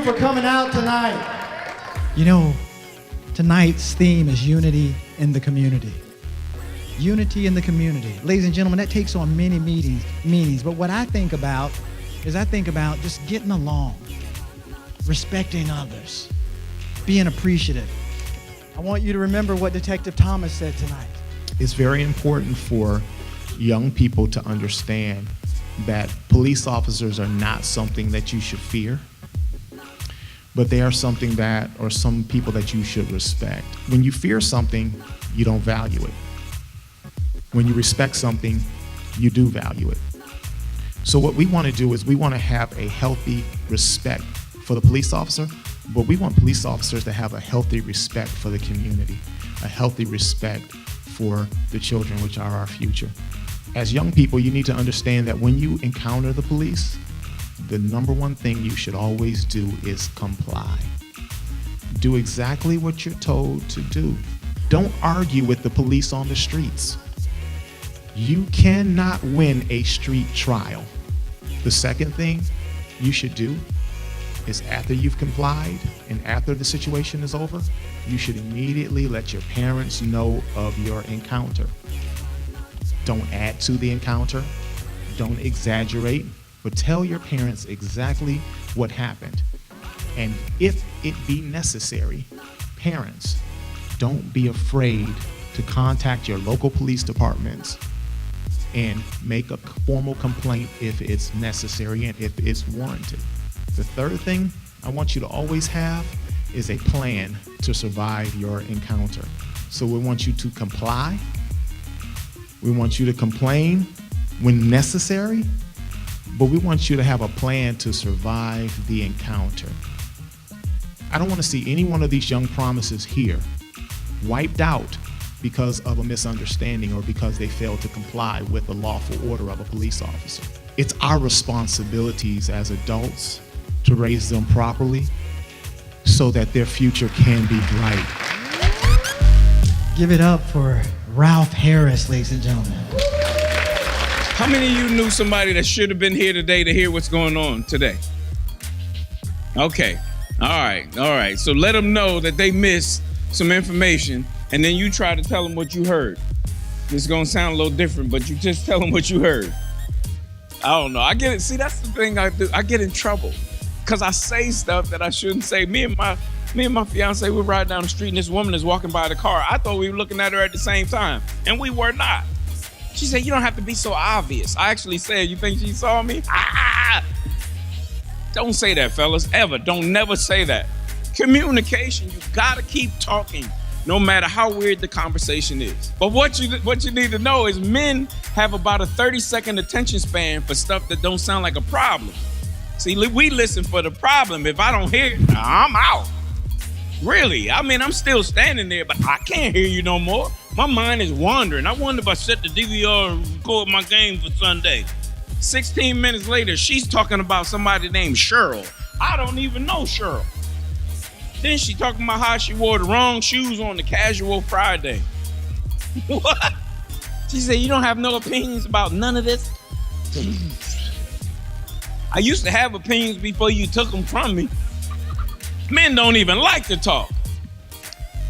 for coming out tonight. You know, tonight's theme is unity in the community. Unity in the community. Ladies and gentlemen, that takes on many meanings, but what I think about is just getting along, respecting others, being appreciative. I want you to remember what Detective Thomas said tonight. It's very important for young people to understand that police officers are not something that you should fear, but they are something that, or some people that you should respect. When you fear something, you don't value it. When you respect something, you do value it. So what we want to do is we want to have a healthy respect for the police officer, but we want police officers to have a healthy respect for the community, a healthy respect for the children, which are our future. As young people, you need to understand that when you encounter the police, the number one thing you should always do is comply. Do exactly what you're told to do. Don't argue with the police on the streets. You cannot win a street trial. The second thing you should do is, after you've complied and after the situation is over, you should immediately let your parents know of your encounter. Don't add to the encounter, don't exaggerate, but tell your parents exactly what happened. And if it be necessary, parents, don't be afraid to contact your local police departments and make a formal complaint if it's necessary and if it's warranted. The third thing I want you to always have is a plan to survive your encounter. So we want you to comply. We want you to complain when necessary, but we want you to have a plan to survive the encounter. I don't want to see any one of these young promises here wiped out because of a misunderstanding or because they failed to comply with the lawful order of a police officer. It's our responsibilities as adults to raise them properly so that their future can be bright. Give it up for Ralph Harris, ladies and gentlemen. How many of you knew somebody that should have been here today to hear what's going on today? Okay, all right. So let them know that they missed some information, and then you try to tell them what you heard. It's gonna sound a little different, but you just tell them what you heard. I don't know, I get it. See, that's the thing I do. I get in trouble because I say stuff that I shouldn't say. Me and my fiance, we ride down the street and this woman is walking by the car. I thought we were looking at her at the same time, and we were not. She said, "You don't have to be so obvious." I actually said, "You think she saw me?" Don't say that, fellas, ever. Don't never say that. Communication, you gotta keep talking, no matter how weird the conversation is. But what you need to know is men have about a 30-second attention span for stuff that don't sound like a problem. See, we listen for the problem. If I don't hear it, I'm out. Really, I mean, I'm still standing there, but I can't hear you no more. My mind is wandering. I wonder if I set the DVR and record my game for Sunday. 16 minutes later, she's talking about somebody named Cheryl. I don't even know Cheryl. Then she talking about how she wore the wrong shoes on the casual Friday. What? She said, "You don't have no opinions about none of this?" I used to have opinions before you took them from me. Men don't even like to talk.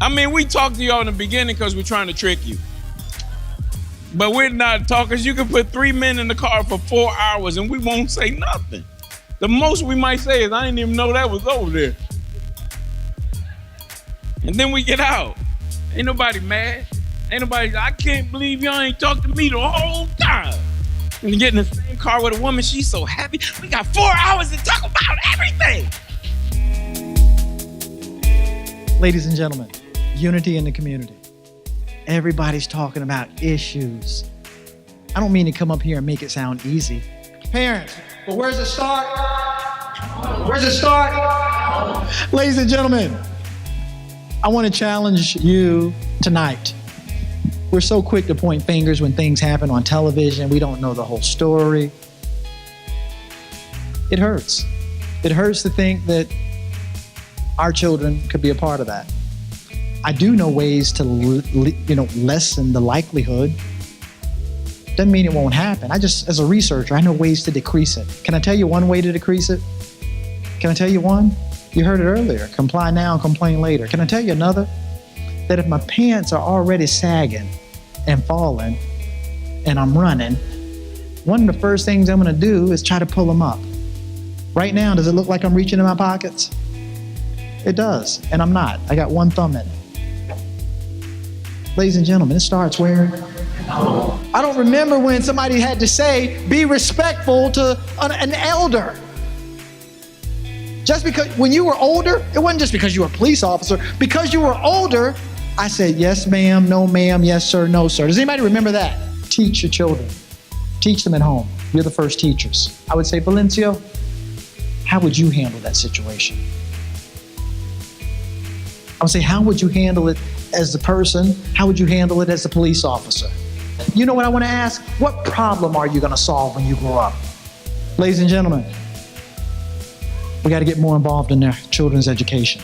I mean, we talk to y'all in the beginning because we're trying to trick you. But we're not talkers. You can put 3 men in the car for 4 hours and we won't say nothing. The most we might say is, "I didn't even know that was over there." And then we get out. Ain't nobody mad. Ain't nobody, "I can't believe y'all ain't talked to me the whole time." And you get in the same car with a woman, she's so happy. "We got 4 hours to talk about everything." Ladies and gentlemen, unity in the community. Everybody's talking about issues. I don't mean to come up here and make it sound easy. Parents, but where's it start? Where's it start? Ladies and gentlemen, I want to challenge you tonight. We're so quick to point fingers when things happen on television. We don't know the whole story. It hurts. It hurts to think that our children could be a part of that. I do know ways to lessen the likelihood. Doesn't mean it won't happen. As a researcher, I know ways to decrease it. Can I tell you one way to decrease it? Can I tell you one? You heard it earlier, comply now, complain later. Can I tell you another? That if my pants are already sagging and falling and I'm running, one of the first things I'm gonna do is try to pull them up. Right now, does it look like I'm reaching in my pockets? It does, and I'm not. I got one thumb in it. Ladies and gentlemen, it starts where? I don't remember when somebody had to say, be respectful to an elder. Just because, when you were older, it wasn't just because you were a police officer. Because you were older, I said, yes, ma'am, no, ma'am, yes, sir, no, sir. Does anybody remember that? Teach your children. Teach them at home. You're the first teachers. I would say, Valencio, how would you handle that situation? I would say, how would you handle it as the person? How would you handle it as a police officer? You know what I want to ask? What problem are you going to solve when you grow up? Ladies and gentlemen, we got to get more involved in their children's education.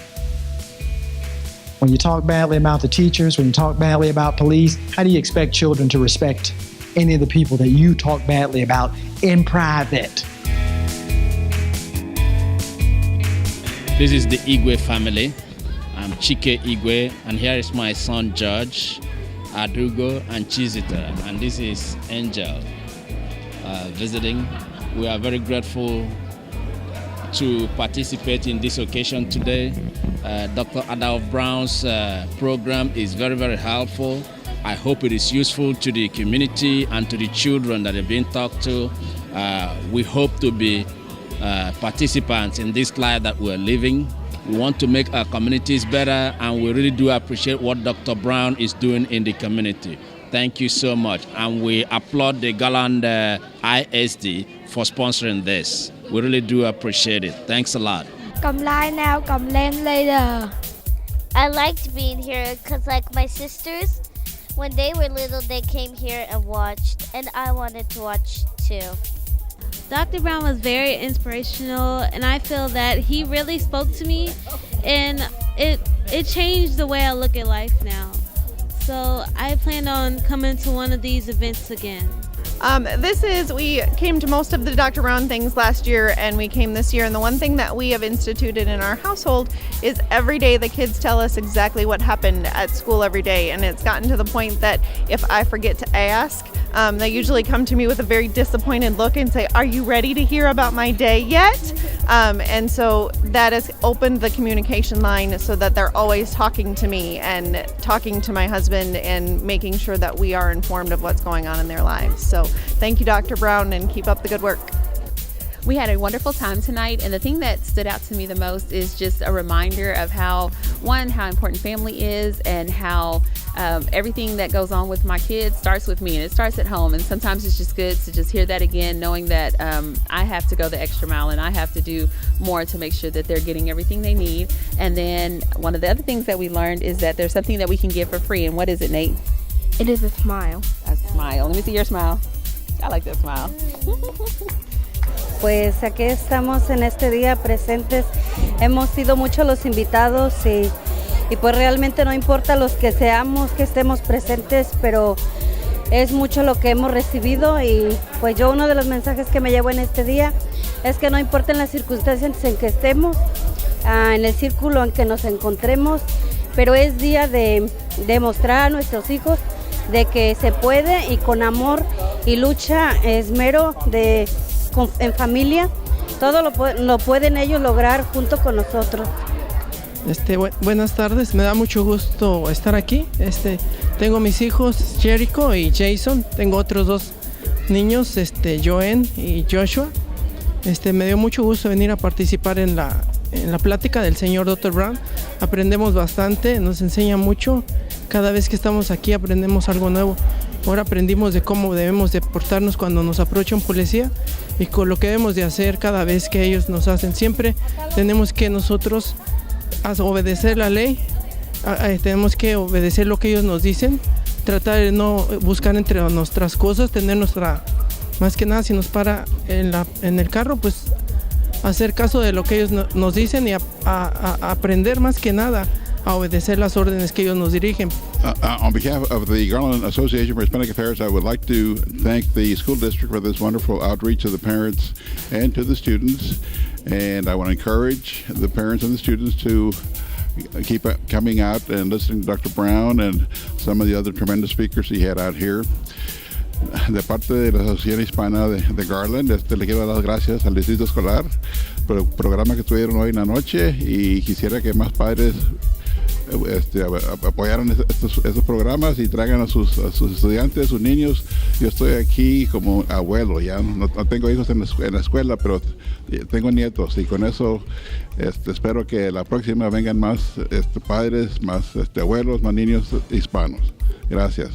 When you talk badly about the teachers, when you talk badly about police, how do you expect children to respect any of the people that you talk badly about in private? This is the Igwe family. I'm Chike Igwe, and here is my son George, Adugo, and Chizita, and this is Angel visiting. We are very grateful to participate in this occasion today. Dr. Adolph Brown's program is very, very helpful. I hope it is useful to the community and to the children that are being talked to. We hope to be participants in this life that we're living. We want to make our communities better, and we really do appreciate what Dr. Brown is doing in the community. Thank you so much, and we applaud the Garland ISD for sponsoring this. We really do appreciate it. Thanks a lot. Comply now, complain later. I liked being here because, like my sisters, when they were little, they came here and watched, and I wanted to watch too. Dr. Brown was very inspirational, and I feel that he really spoke to me, and it changed the way I look at life now. So I plan on coming to one of these events again. We came to most of the Dr. Brown things last year, and we came this year, and the one thing that we have instituted in our household is every day the kids tell us exactly what happened at school every day, and it's gotten to the point that if I forget to ask, they usually come to me with a very disappointed look and say, are you ready to hear about my day yet? And so that has opened the communication line so that they're always talking to me and talking to my husband and making sure that we are informed of what's going on in their lives. So thank you, Dr. Brown, and keep up the good work. We had a wonderful time tonight, and the thing that stood out to me the most is just a reminder of how important family is, and how everything that goes on with my kids starts with me, and it starts at home. And sometimes it's just good to just hear that again, knowing that I have to go the extra mile, and I have to do more to make sure that they're getting everything they need. And then one of the other things that we learned is that there's something that we can give for free. And what is it, Nate? It is a smile. A smile. Let me see your smile. I like that smile. Pues aquí estamos en este día presentes. Hemos sido muchos los invitados y pues realmente no importa los que seamos, que estemos presentes, pero es mucho lo que hemos recibido. Y pues yo, uno de los mensajes que me llevo en este día es que no importen las circunstancias en que estemos, en el círculo en que nos encontremos, pero es día de demostrar a nuestros hijos de que se puede, y con amor y lucha, esmero en familia, todo lo pueden ellos lograr junto con nosotros. Buenas tardes, me da mucho gusto estar aquí. Tengo mis hijos Jericho y Jason, tengo otros dos niños, Joen y Joshua. Me dio mucho gusto venir a participar en la plática del señor Dr. Brown. Aprendemos bastante, nos enseña mucho. Cada vez que estamos aquí aprendemos algo nuevo. Ahora aprendimos de cómo debemos de portarnos cuando nos aprovecha un policía, y con lo que debemos de hacer cada vez que ellos nos hacen. Siempre tenemos que nosotros obedecer la ley, tenemos que obedecer lo que ellos nos dicen, tratar de no buscar entre nuestras cosas, tener más que nada, si nos para en el carro, pues hacer caso de lo que ellos nos dicen, y aprender más que nada a obedecer las órdenes que ellos nos dirigen. On behalf of the Garland Association for Hispanic Affairs, I would like to thank the school district for this wonderful outreach to the parents and to the students. And I want to encourage the parents and the students to keep coming out and listening to Dr. Brown and some of the other tremendous speakers he had out here. De parte de la Asociación Hispana de Garland, le quiero dar las gracias al Distrito Escolar por el programa que tuvieron hoy en la noche y quisiera que más padres apoyaran estos programas y traigan a sus estudiantes, sus niños. Yo estoy aquí como abuelo, ya no tengo hijos en la escuela, pero tengo nietos y con eso espero que la próxima vengan más padres, más abuelos, más niños hispanos. Gracias.